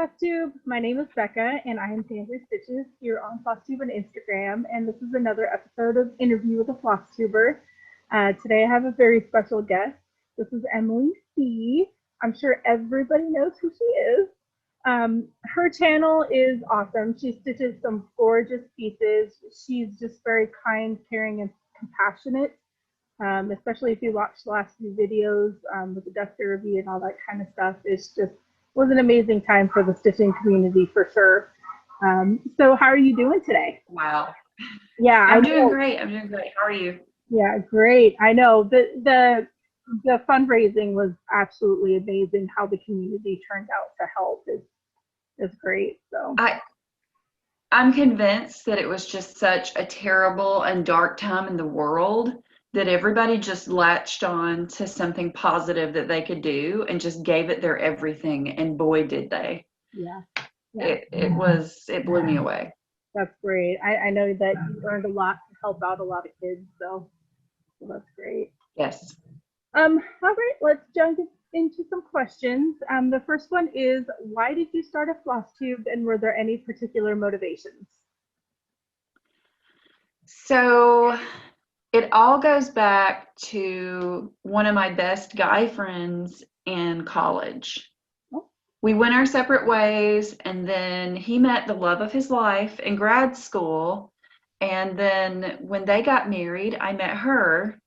Flosstube. My name is Becca, and I am SamBrie Stitches here on Flosstube and Instagram. And this is another episode of Interview with a Flosstuber. Today I have a very special guest. This is Emily C. I'm sure everybody knows who she is. Her channel is awesome. She stitches some gorgeous pieces. She's just very kind, caring, and compassionate. Especially if you watch the last few videos with the dust derby and all that kind of stuff. It's just was an amazing time for the stitching community for sure. So how are you doing today? Wow. Yeah, I'm doing great. I'm doing great. How are you? Yeah, great. I know the fundraising was absolutely amazing. How the community turned out to help is great. So I'm convinced that it was just such a terrible and dark time in the world that everybody just latched on to something positive that they could do and just gave it their everything, and boy did they. Yeah. It blew me away. That's great. I know that you learned a lot to help out a lot of kids, so that's great. Yes. All right, let's jump into some questions. The first one is, why did you start a Flosstube, and were there any particular motivations? So it all goes back to one of my best guy friends in college. Oh. We went our separate ways, and then he met the love of his life in grad school. And then when they got married, I met her,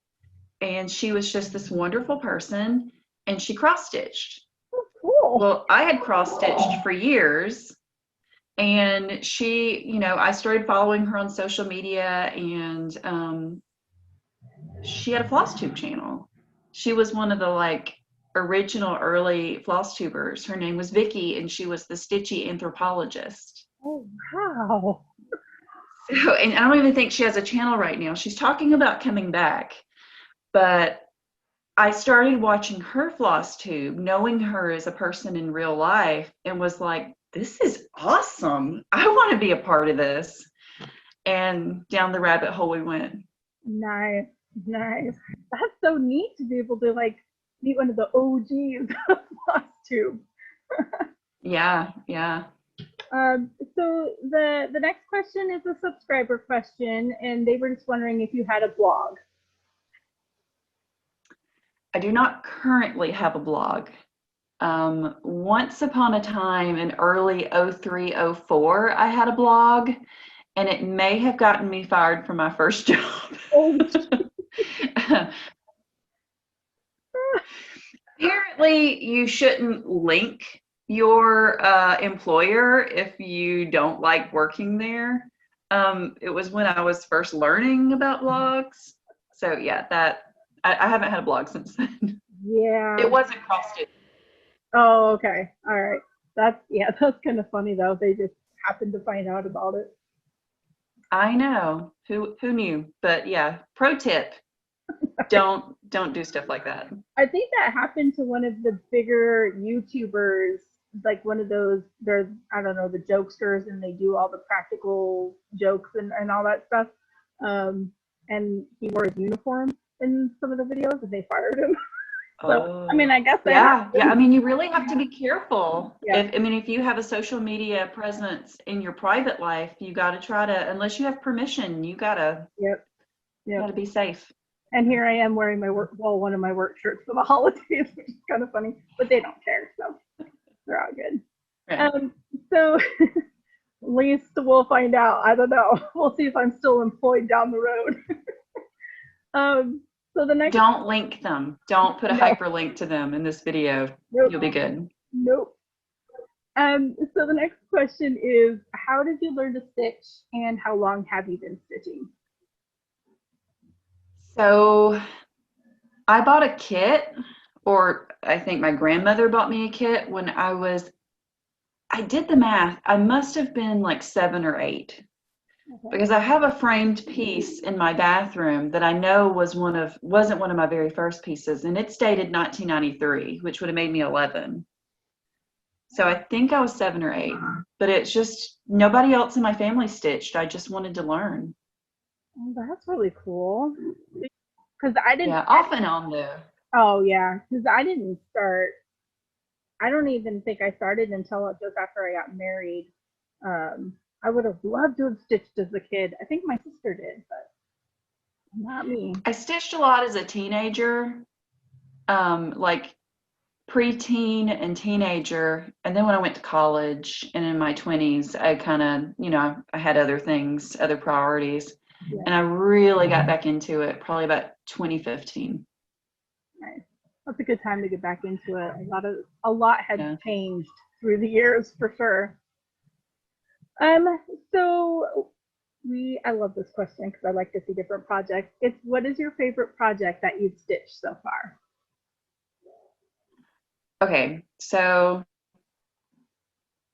and she was just this wonderful person, and she cross-stitched. Oh, cool. Well, I had cross-stitched for years. And she, I started following her on social media, and she had a Flosstube channel. She was one of the original early Flosstubers. Her name was Vicky, and she was the Stitchy anthropologist. Oh, wow. So, and I don't even think she has a channel right now. She's talking about coming back, but I started watching her Flosstube, knowing her as a person in real life, and was like, this is awesome. I want to be a part of this. And down the rabbit hole we went. Nice. That's so neat to be able to meet one of the OGs of Flosstube. Yeah. So the next question is a subscriber question, and they were just wondering if you had a blog. I do not currently have a blog. Once upon a time in early 03, 04, I had a blog, and it may have gotten me fired from my first job. Oh. Apparently, you shouldn't link your employer if you don't like working there. It was when I was first learning about blogs. So yeah, I haven't had a blog since then. Yeah. It wasn't Crossstitch. Oh, okay. All right. That's kind of funny though. They just happened to find out about it. I know. Who knew? But yeah, pro tip. Don't do stuff like that. I think that happened to one of the bigger YouTubers, like one of those, I don't know, the jokesters, and they do all the practical jokes and all that stuff. And he wore his uniform in some of the videos, and they fired him. So, I mean, I guess yeah. I mean, you really have to be careful. Yeah. If you have a social media presence in your private life, you got to try to, unless you have permission, you gotta be safe. And here I am wearing one of my work shirts for the holidays, which is kind of funny, but they don't care, so they're all good. Right. So at least we'll find out. I don't know. We'll see if I'm still employed down the road. So the next. Don't link them. Don't put a hyperlink to them in this video. Nope. You'll be good. Nope. So the next question is, how did you learn to stitch, and how long have you been stitching? So I bought a kit, or I think my grandmother bought me a kit when I did the math. I must have been like 7 or 8. Because I have a framed piece in my bathroom that I know wasn't one of my very first pieces, and it's dated 1993, which would have made me 11. So I think I was 7 or 8, but it's just nobody else in my family stitched. I just wanted to learn. Oh, that's really cool. Because I didn't. Yeah, off and on though. Oh yeah, because I didn't start. I don't even think I started until just after I got married. I would have loved to have stitched as a kid. I think my sister did, but not me. I stitched a lot as a teenager, like preteen and teenager. And then when I went to college and in my 20s, I kind of, I had other things, other priorities. Yeah. And I really got back into it probably about 2015. Nice. That's a good time to get back into it. A lot has changed through the years for sure. So I love this question because I like to see different projects. It's, what is your favorite project that you've stitched so far? Okay, so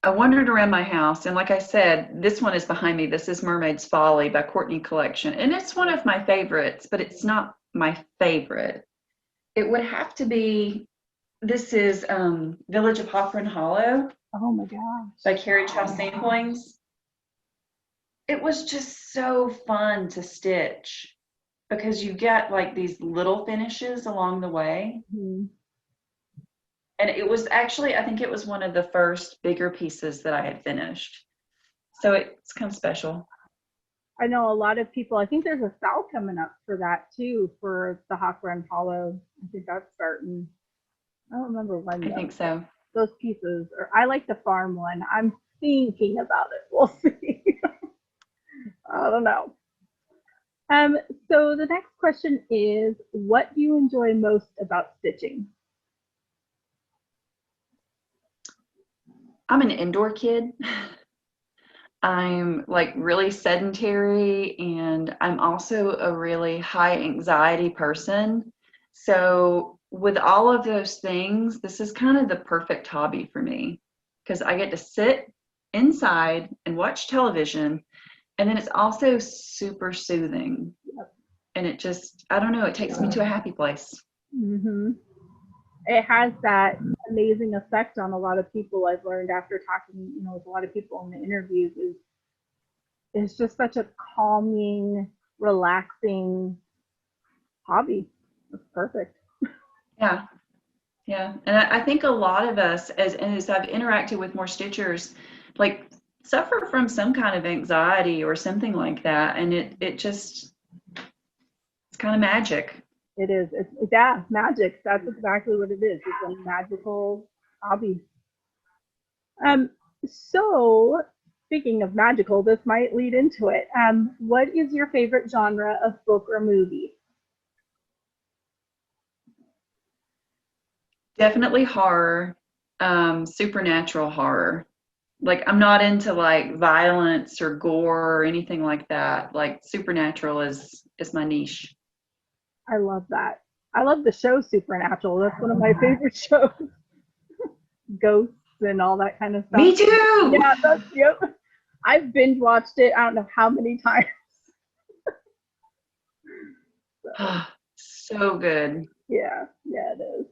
I wandered around my house, and like I said, this one is behind me. This is Mermaid's Folly by Courtney Collection, and it's one of my favorites, but it's not my favorite. It would have to be, this is Village of Hawthorne Hollow. Oh my gosh. By Carriage House Samplings. It was just so fun to stitch because you get like these little finishes along the way. Mm-hmm. And it was actually, I think it was one of the first bigger pieces that I had finished. So it's kind of special. I know a lot of people, I think there's a sale coming up for that too, for the Hawthorne Hollow. I think that's starting. I don't remember when. I think so. Those pieces, or I like the farm one. I'm thinking about it. We'll see. I don't know. So the next question is, what do you enjoy most about stitching? I'm an indoor kid. I'm like really sedentary, and I'm also a really high anxiety person. So with all of those things, this is kind of the perfect hobby for me because I get to sit inside and watch television, and then it's also super soothing. And it just, I don't know, it takes me to a happy place. Mm-hmm. It has that amazing effect on a lot of people. I've learned after talking, with a lot of people in the interviews, is it's just such a calming, relaxing hobby. It's perfect. Yeah. Yeah. And I think a lot of us, as I've interacted with more stitchers, like suffer from some kind of anxiety or something like that. And it just, it's kind of magic. It is. It's magic. That's exactly what it is. It's a magical hobby. So speaking of magical, this might lead into it. What is your favorite genre of book or movie? Definitely horror, supernatural horror. Like I'm not into like violence or gore or anything like that. Like supernatural is my niche. I love that. I love the show Supernatural. That's one of my favorite shows. Ghosts and all that kind of stuff. Me too. Yeah, yep. I've binge watched it. I don't know how many times. So good. Yeah, it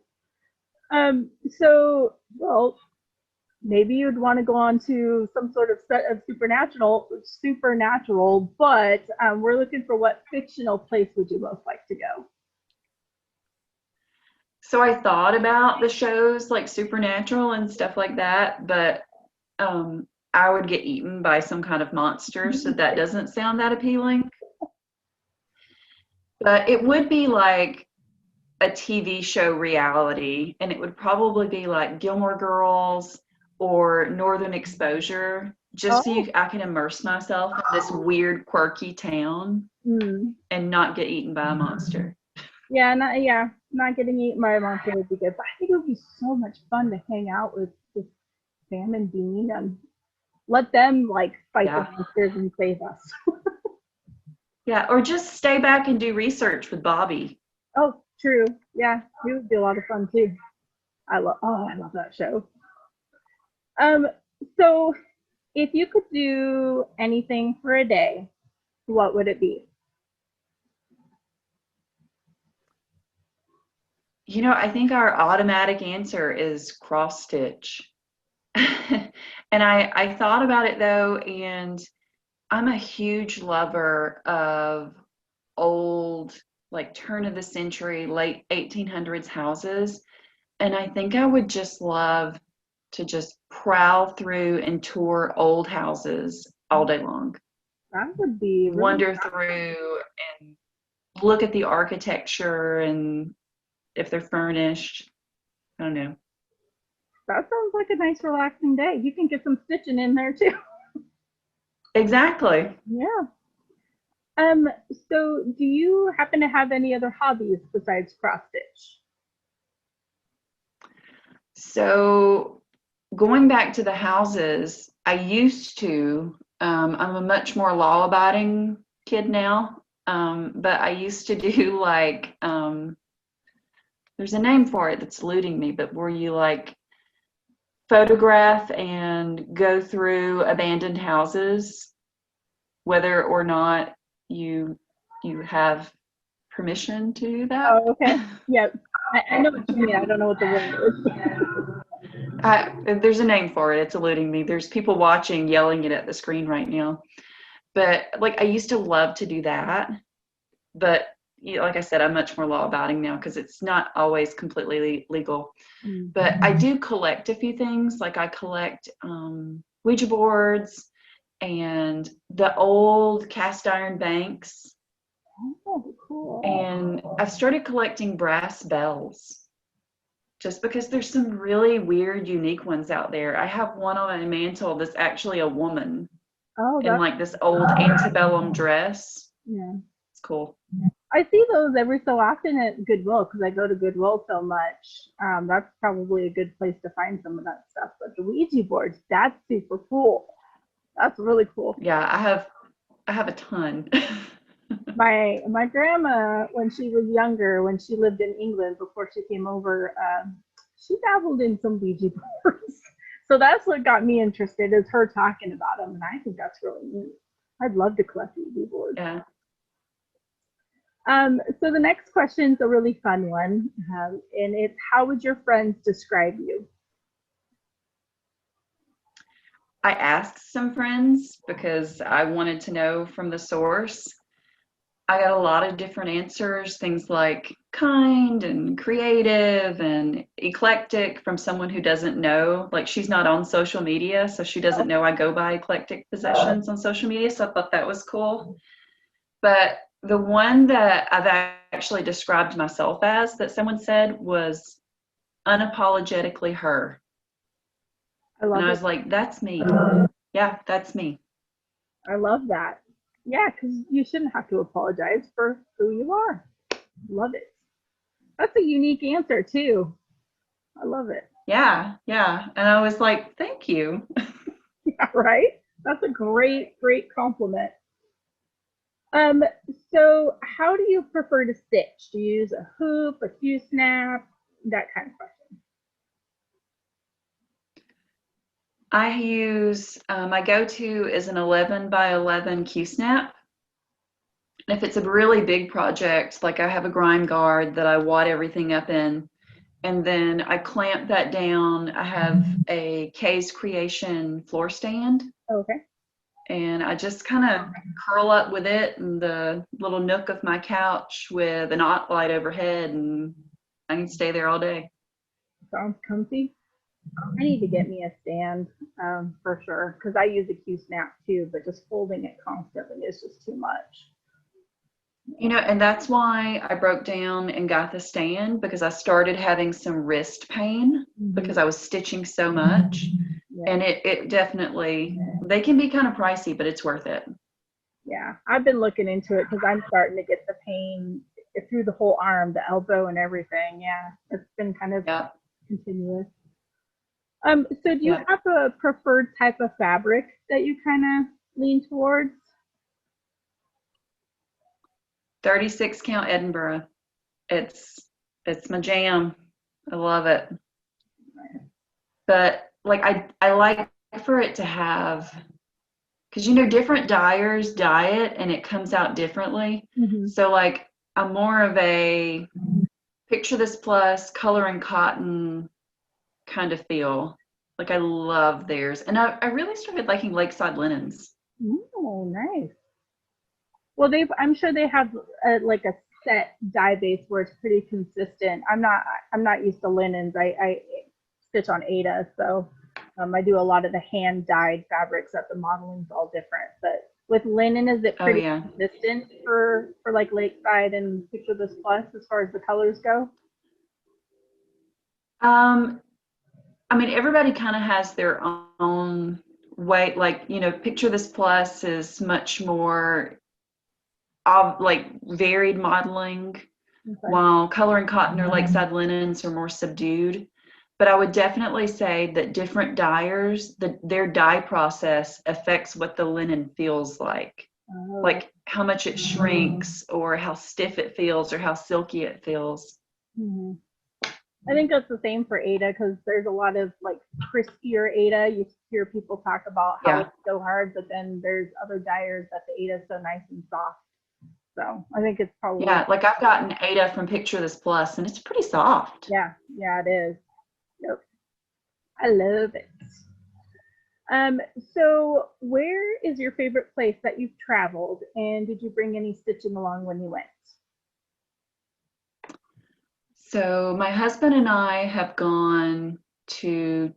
is. So, well, maybe you'd want to go on to some sort of set of supernatural, but we're looking for what fictional place would you most like to go? So I thought about the shows like Supernatural and stuff like that, but I would get eaten by some kind of monster, so that doesn't sound that appealing. But it would be like a TV show reality, and it would probably be like Gilmore Girls or Northern Exposure, just so I can immerse myself in this weird, quirky town and not get eaten by a monster. Yeah, not getting eaten by a monster would be good. But I think it would be so much fun to hang out with Sam and Dean and let them like fight the monsters and save us. Yeah, or just stay back and do research with Bobby. Oh, true. Yeah, it would be a lot of fun too. I love that show. So if you could do anything for a day, what would it be? I think our automatic answer is cross stitch. And I thought about it though, and I'm a huge lover of old, like turn of the century, late 1800s houses. And I think I would just love to just prowl through and tour old houses all day long. That would be really Wander fun. through and look at the architecture and if they're furnished. I don't know. That sounds like a nice relaxing day. You can get some stitching in there too. Exactly. Yeah. So do you happen to have any other hobbies besides cross stitch? So going back to the houses, I used to, I'm a much more law-abiding kid now, but I used to do like, there's a name for it that's eluding me, but where you like photograph and go through abandoned houses, whether or not you have permission to do that. Oh, okay. Yeah. I know what you mean. I don't know what the word is. There's a name for it. It's eluding me. There's people watching, yelling it at the screen right now. But like I used to love to do that. But like I said, I'm much more law-abiding now because it's not always completely legal. Mm-hmm. But I do collect a few things. Like I collect Ouija boards and the old cast iron banks. Oh, cool. And I've started collecting brass bells just because there's some really weird, unique ones out there. I have one on my mantle that's actually a woman in like this old antebellum dress. Yeah. It's cool. I see those every so often at Goodwill because I go to Goodwill so much. That's probably a good place to find some of that stuff. But the Ouija boards, that's super cool. That's really cool. Yeah, I have a ton. My grandma, when she was younger, when she lived in England before she came over, she dabbled in some Ouija boards. So that's what got me interested, is her talking about them, and I think that's really neat. I'd love to collect Ouija boards. Yeah. So the next question is a really fun one, and it's, how would your friends describe you? I asked some friends because I wanted to know from the source. I got a lot of different answers, things like kind and creative and eclectic from someone who doesn't know. Like she's not on social media, so she doesn't know I go by eclectic possessions on social media, so I thought that was cool. But the one that I've actually described myself as, that someone said, was unapologetically her. And I was like, that's me. Yeah, that's me. I love that. Yeah, because you shouldn't have to apologize for who you are. Love it. That's a unique answer too. I love it. Yeah. And I was like, thank you. Yeah, right? That's a great compliment. So how do you prefer to stitch? Do you use a hoop, a Q-snap, that kind of question? I use, my go-to is an 11 by 11 Q-snap. And if it's a really big project, like I have a grime guard that I wad everything up in, and then I clamp that down. I have a Kay's Creation floor stand. Okay. And I just kind of curl up with it in the little nook of my couch with an art light overhead, and I can stay there all day. Sounds comfy. I need to get me a stand for sure, because I use a Q-snap too, but just holding it constantly is just too much. You know, and that's why I broke down and got the stand, because I started having some wrist pain because I was stitching so much. Yeah. And it definitely, they can be kind of pricey, but it's worth it. Yeah, I've been looking into it because I'm starting to get the pain through the whole arm, the elbow and everything. Yeah, it's been kind of continuous. So do you have a preferred type of fabric that you kind of lean towards? 36 count Edinburgh. It's my jam. I love it. But like I like for it to have, because you know different dyers dye it and it comes out differently. So like I'm more of a picture this plus color and cotton kind of feel. Like I love theirs, and I really started liking Lakeside Linens. Oh, nice. Well, I'm sure they have like a set dye base where it's pretty consistent. I'm not used to linens. I stitch on Ada, so I do a lot of the hand-dyed fabrics that the modeling's all different. But with linen, is it Oh pretty yeah. consistent for like Lakeside and Picture This Plus as far as the colors go? I mean, everybody kind of has their own way. Like, Picture This Plus is much more of like varied modeling, Okay. while Color and Cotton or Lakeside Linens are more subdued. But I would definitely say that different dyers, their dye process affects what the linen feels Oh. like how much it shrinks or how stiff it feels or how silky it feels. Hmm. I think that's the same for Ada because there's a lot of like crispier Ada. You hear people talk about how Yeah. it's so hard, but then there's other dyers that the Ada is so nice and soft. So I think it's probably, Yeah, like I've gotten Ada from Picture This Plus and it's pretty soft. yeah, yeah, it is. Yep. I love it. Um, so where is your favorite place that you've traveled, and did you bring any stitching along when you went? So my husband and I have gone to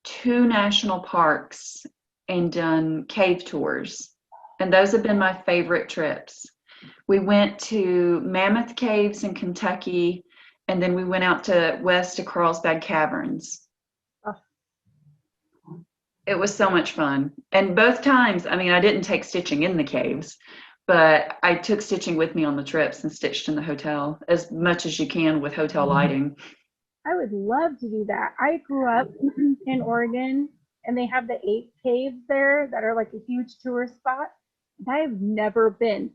2 national parks and done cave tours. And those have been my favorite trips. We went to Mammoth Caves in Kentucky, and then we went out to west to Carlsbad Caverns. Oh, It was so much fun. And both times, I mean, I didn't take stitching in the caves, but I took stitching with me on the trips and stitched in the hotel as much as you can with hotel lighting. I would love to do that. I grew up in Oregon, and they have the 8 caves there that are like a huge tourist spot. I have never been.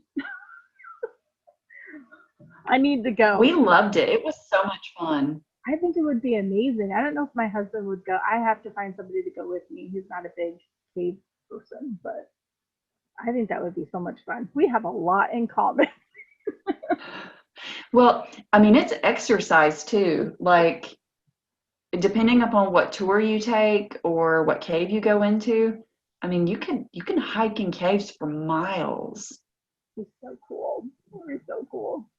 I need to go. We loved it. It was so much fun. I think it would be amazing. I don't know if my husband would go. I have to find somebody to go with me. He's not a big cave person, but I think that would be so much fun. We have a lot in common. Well, I mean, it's exercise too. Like, depending upon what tour you take or what cave you go into, I mean, you can hike in caves for miles. It's so cool. It's so cool.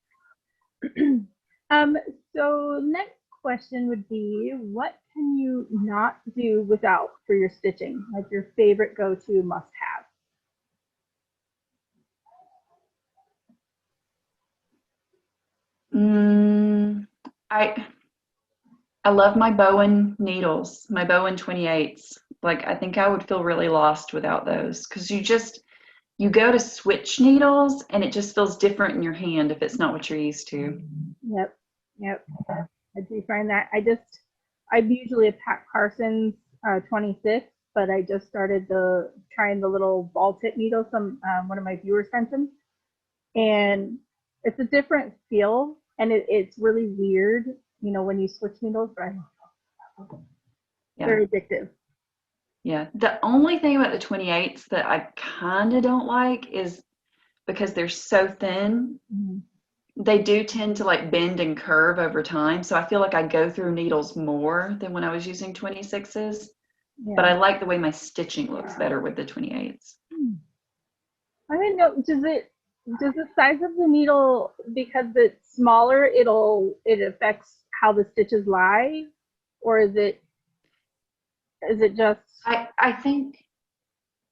um, so next question would be, what can you not do without for your stitching? Like your favorite go-to must-have? Mm, I I love my Bowen needles, my Bowen 28s. Like, I think I would feel really lost without those because you go to switch needles and it just feels different in your hand if it's not what you're used to. Yep, yep. I do find that. I'm usually a Pat Carson's 26, but I just started trying the little ball tip needle. One of my viewers sent them, and it's a different feel, and it's really weird, when you switch needles, but Yeah. very addictive. Yeah. The only thing about the 28s that I kind of don't like is because they're so thin, Mm-hmm. they do tend to like bend and curve over time. So I feel like I go through needles more than when I was using 26s. Yeah. But I like the way my stitching looks better with the 28s. I didn't know. Does the size of the needle, because it's smaller, it affects how the stitches lie, or is it just I think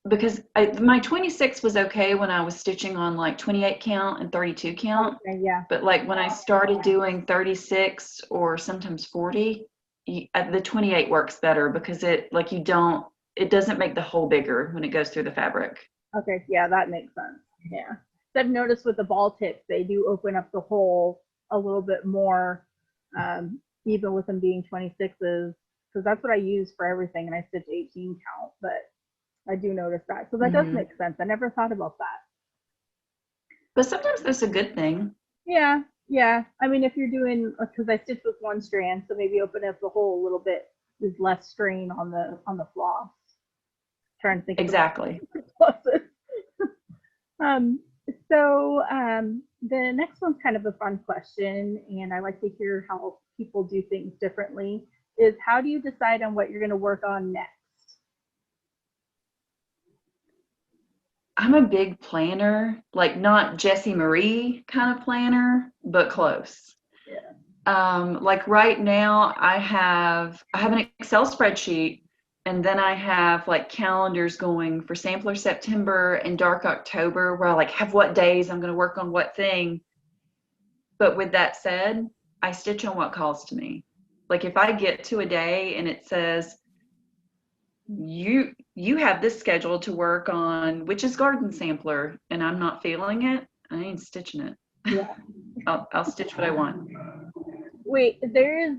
because my 26 was okay when I was stitching on like 28 count and 32 count. okay? Yeah. But like when I started doing 36 or sometimes 40, the 28 works better because it doesn't make the hole bigger when it goes through the fabric. Okay. Yeah, that makes sense. Yeah. So I've noticed with the ball tips, they do open up the hole a little bit more, even with them being 26s, because that's what I use for everything, and I stitch 18 count, but I do notice that. So that does Hmm. make sense. I never thought about that. But sometimes that's a good thing. Yeah, yeah. I mean, if you're doing, because I stitch with one strand, so maybe open up the hole a little bit, there's less strain on the floss. Trying to think of Exactly. the pluses. Um, the next one's kind of a fun question, and I like to hear how people do things differently. Is how do you decide on what you're going to work on next? I'm a big planner, like not Jessie Marie kind of planner, but close. Yeah. Like right now I have an Excel spreadsheet And then I have like calendars going for Sampler September and Dark October where I like have what days I'm going to work on what thing. But with that said, I stitch on what calls to me. Like if I get to a day and it says you have this scheduled to work on Witch's Garden Sampler and I'm not feeling it, I ain't stitching it. Yeah. I'll stitch what I want. Wait, there's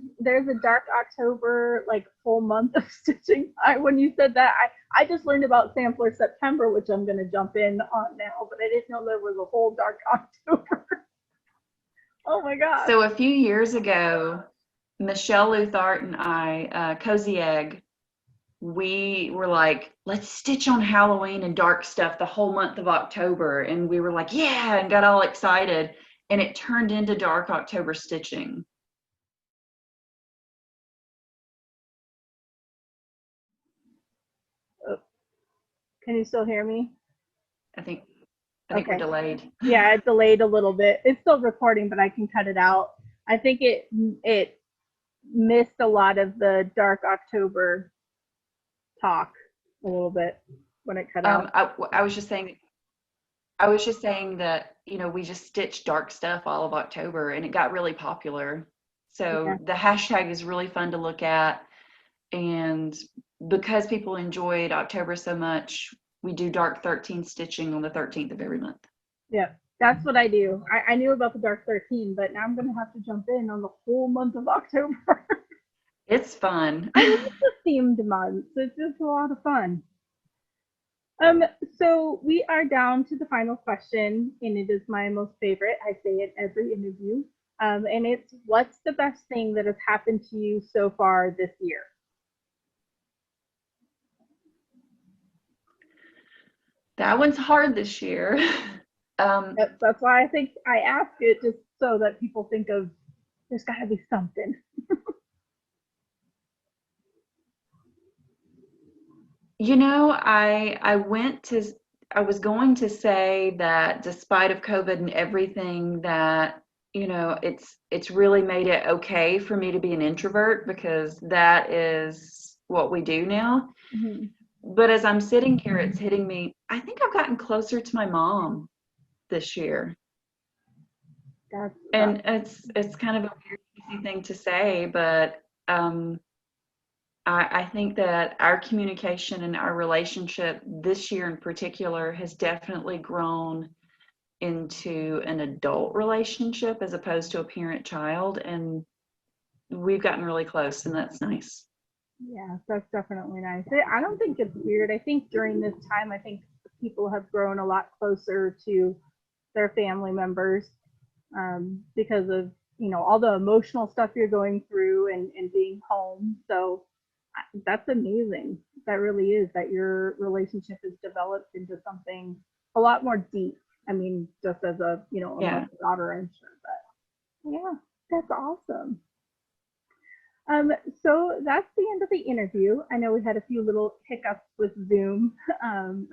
a Dark October like full month of stitching. When you said that, I just learned about Sampler September, which I'm gonna jump in on now, but I didn't know there was a whole Dark October. Oh my gosh. So a few years ago, Michelle Luthart and I, Cozy Egg, we were like, let's stitch on Halloween and dark stuff the whole month of October. And we were like, yeah, and got all excited. And it turned into Dark October stitching. Oh, can you still hear me? I think Okay. we're delayed. Yeah, it delayed a little bit. It's still recording, but I can cut it out. I think it missed a lot of the Dark October talk a little bit when it cut out. I was just saying that, you know, we just stitched dark stuff all of October and it got really popular. So Yeah. the hashtag is really fun to look at. And because people enjoyed October so much, we do Dark 13 stitching on the 13th of every month. Yeah, that's what I do. I knew about the Dark 13, but now I'm going to have to jump in on the whole month of October. It's fun. I love the themed months. It's just a lot of fun. So we are down to the final question, and it is my most favorite. I say it every interview. And it's, what's the best thing that has happened to you so far this year? That one's hard this year. That's why I think I ask it, just so that people think of, there's got to be something. You know, I was going to say that despite of COVID and everything, that, you know, it's really made it okay for me to be an introvert because that is what we do now. Mm-hmm. But as I'm sitting here, it's hitting me. I think I've gotten closer to my mom this year. And it's kind of a weird, easy thing to say, but I think that our communication and our relationship this year in particular has definitely grown into an adult relationship as opposed to a parent-child, and we've gotten really close, and that's nice. Yeah, that's definitely nice. I don't think it's weird. I think during this time, I think people have grown a lot closer to their family members because of, you know, all the emotional stuff you're going through and being home. So that's amazing. That really is, that your relationship has developed into something a lot more deep. I mean, just as a, you know, a daughter, I'm sure, but yeah, that's awesome. So that's the end of the interview. I know we had a few little hiccups with Zoom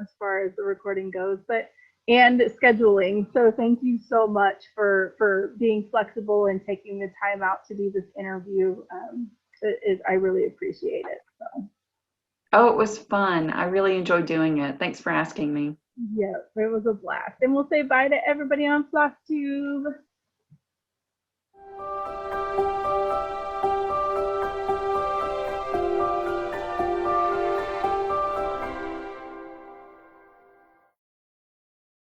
as far as the recording goes, and scheduling. So thank you so much for being flexible and taking the time out to do this interview. I really appreciate it. So. Oh, it was fun. I really enjoyed doing it. Thanks for asking me. Yeah, it was a blast. And we'll say bye to everybody on Flosstube.